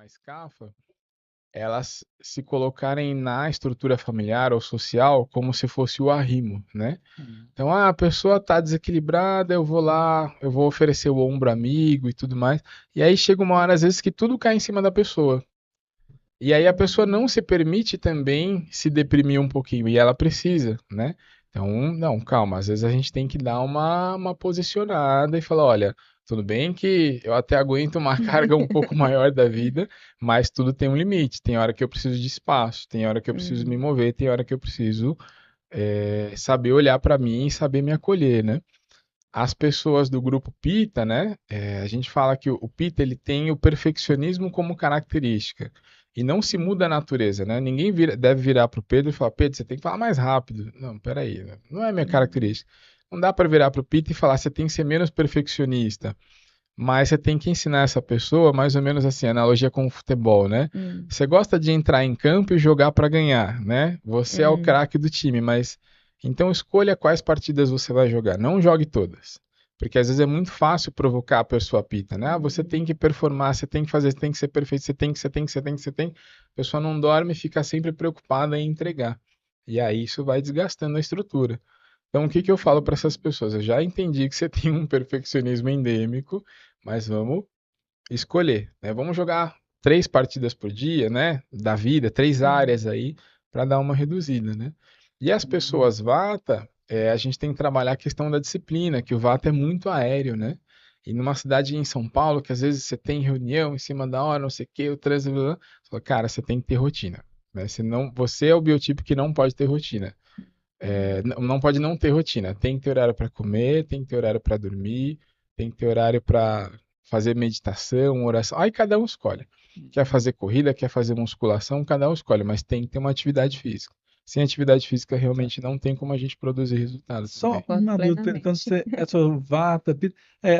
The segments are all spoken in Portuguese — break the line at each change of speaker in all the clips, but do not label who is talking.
mais CAFA, elas se colocarem na estrutura familiar ou social como se fosse o arrimo, né? Então, a pessoa tá desequilibrada, eu vou lá, eu vou oferecer o ombro amigo e tudo mais. E aí chega uma hora, às vezes, que tudo cai em cima da pessoa. E aí a pessoa não se permite também se deprimir um pouquinho, e ela precisa, né? Então, não, calma, às vezes a gente tem que dar uma posicionada e falar, olha, tudo bem que eu até aguento uma carga um pouco maior da vida, mas tudo tem um limite. Tem hora que eu preciso de espaço, tem hora que eu preciso me
Uhum.
mover, tem hora que eu preciso saber olhar para mim e saber me acolher, né? As pessoas do grupo Pita, né? A gente fala que o Pita ele tem o perfeccionismo como característica e não se muda a natureza, né? Ninguém deve virar para o Pedro e falar: Pedro, você tem que falar mais rápido. Não, peraí, né? Não é minha
Uhum.
característica. Não dá para virar para o Pita e falar: você tem que ser menos perfeccionista, mas você tem que ensinar essa pessoa mais ou menos assim, analogia com o futebol, né?
Uhum.
Você gosta de entrar em campo e jogar para ganhar, né? Você é o
Uhum.
craque do time, mas então escolha quais partidas você vai jogar, não jogue todas. Porque às vezes é muito fácil provocar a pessoa pita, né? Ah, você tem que performar, você tem que fazer, você tem que ser perfeito, você tem. A pessoa não dorme e fica sempre preocupada em entregar. E aí isso vai desgastando a estrutura. Então, o que que eu falo para essas pessoas? Eu já entendi que você tem um perfeccionismo endêmico, mas vamos escolher, né? Vamos jogar 3 partidas por dia, né? Da vida, 3 áreas
Uhum.
aí, para dar uma reduzida, né? E as pessoas Vata, a gente tem que trabalhar a questão da disciplina, que o Vata é muito aéreo, né? E numa cidade em São Paulo, que às vezes você tem reunião em cima da hora, não sei o quê, o trânsito, blá, blá, você fala, cara, você tem que ter rotina, né? Senão, você é o biotipo que não pode ter rotina. Não pode não ter rotina. Tem que ter horário para comer, tem que ter horário para dormir, tem que ter horário para fazer meditação, oração. Aí cada um escolhe. Quer fazer corrida, quer fazer musculação, cada um escolhe, mas tem que ter uma atividade física. Sem atividade física, realmente não tem como a gente produzir resultado
Só
também.
Concordo
uma dúvida, Pedro, quando
plenamente.
você é sua vata,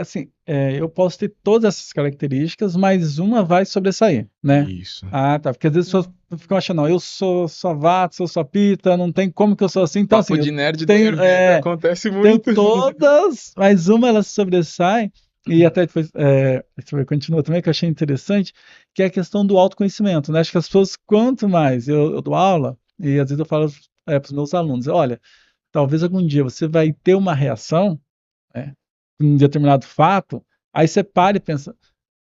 assim, eu posso ter todas essas características, mas uma vai sobressair, né?
Isso.
Ah, tá, porque às vezes as
Uhum.
pessoas ficam achando, não, eu sou só vata, sou só pita, não tem como que eu sou assim. Então, assim,
Papo
eu
de nerd da
tenho,
Ayurveda acontece
tenho
muito.
todas, mas uma ela sobressai, e até depois, você continua também, que eu achei interessante, que é a questão do autoconhecimento, né? Acho que as pessoas, quanto mais eu dou aula, e às vezes eu falo para os meus alunos, olha, talvez algum dia você vai ter uma reação, né, em um determinado fato, aí você para e pensa,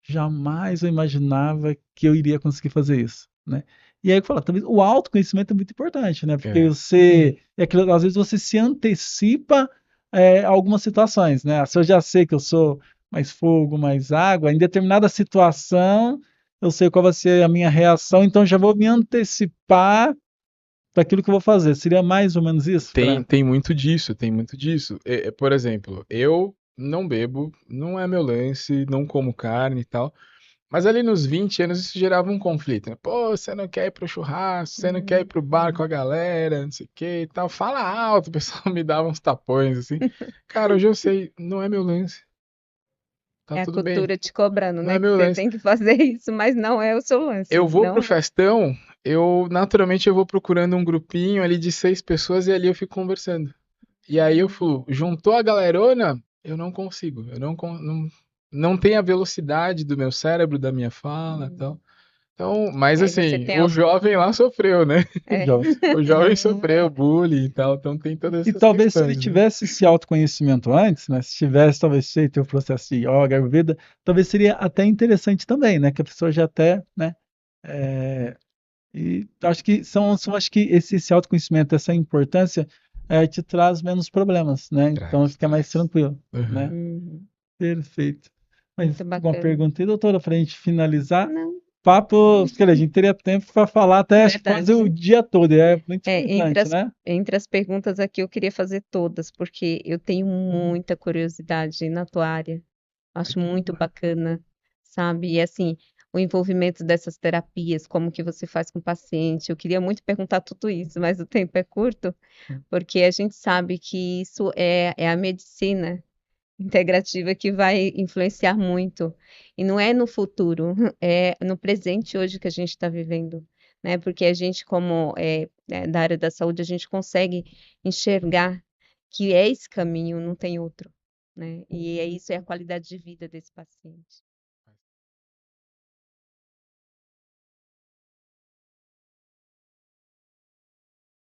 jamais eu imaginava que eu iria conseguir fazer isso, né? E aí eu falo, talvez o autoconhecimento é muito importante, né? Porque
É.
às vezes você se antecipa a algumas situações, né? Se eu já sei que eu sou mais fogo, mais água, em determinada situação eu sei qual vai ser a minha reação, então já vou me antecipar para aquilo que eu vou fazer. Seria mais ou menos isso?
Tem muito disso, tem muito disso. Por exemplo, eu não bebo, não é meu lance, não como carne e tal. Mas ali nos 20 anos isso gerava um conflito, né? Pô, você não quer ir pro churrasco, você não quer ir
Uhum.
pro bar com a galera, não sei o que e tal. Fala alto, o pessoal me dava uns tapões assim. Cara, hoje eu sei, não é meu lance. Tá
É a
tudo bem,
cultura te cobrando,
não é
né? Que
meu
você
lance.
tem que fazer isso, mas não é o seu
Eu
lance.
vou pro
Não é.
festão, eu naturalmente eu vou procurando um grupinho ali de 6 pessoas e ali eu fico conversando. E aí eu
Uhum.
falo, juntou a galerona, eu não consigo, não tem a velocidade do meu cérebro, da minha fala, e tal.
Uhum.
Então, mas
Aí você
assim,
tem
o jovem lá sofreu, né?
é.
Jovens.
O jovem sofreu bullying e tal, então tem todas
E
essas
talvez se ele
questões, né?
tivesse esse autoconhecimento antes, né? Se tivesse talvez feito o processo de yoga, Ayurveda, talvez seria até interessante também, né? Que a pessoa já até, né? é, e acho que acho que esse autoconhecimento, essa importância, te traz menos problemas, né? Então
Traz,
fica mais
traz.
tranquilo, né?
Uhum.
Uhum.
Perfeito.
Muito
Mas alguma
bacana.
pergunta aí, doutora, para a gente finalizar?
Não,
Papo, porque a gente teria tempo para falar até acho que quase o
verdade.
dia todo, e é muito
Entre
importante, né?
entre as perguntas aqui, eu queria fazer todas, porque eu tenho muita curiosidade na tua área.
Ai,
Acho
que
muito
legal.
bacana, sabe? E assim, o envolvimento dessas terapias, como que você faz com o paciente. Eu queria muito perguntar tudo isso, mas o tempo é curto, porque a gente sabe que isso é a medicina integrativa que vai influenciar muito. E não é no futuro, é no presente hoje que a gente está vivendo, né? Porque a gente, como da área da saúde, a gente consegue enxergar que é esse caminho, não tem outro, né? E é isso, é a qualidade de vida desse paciente.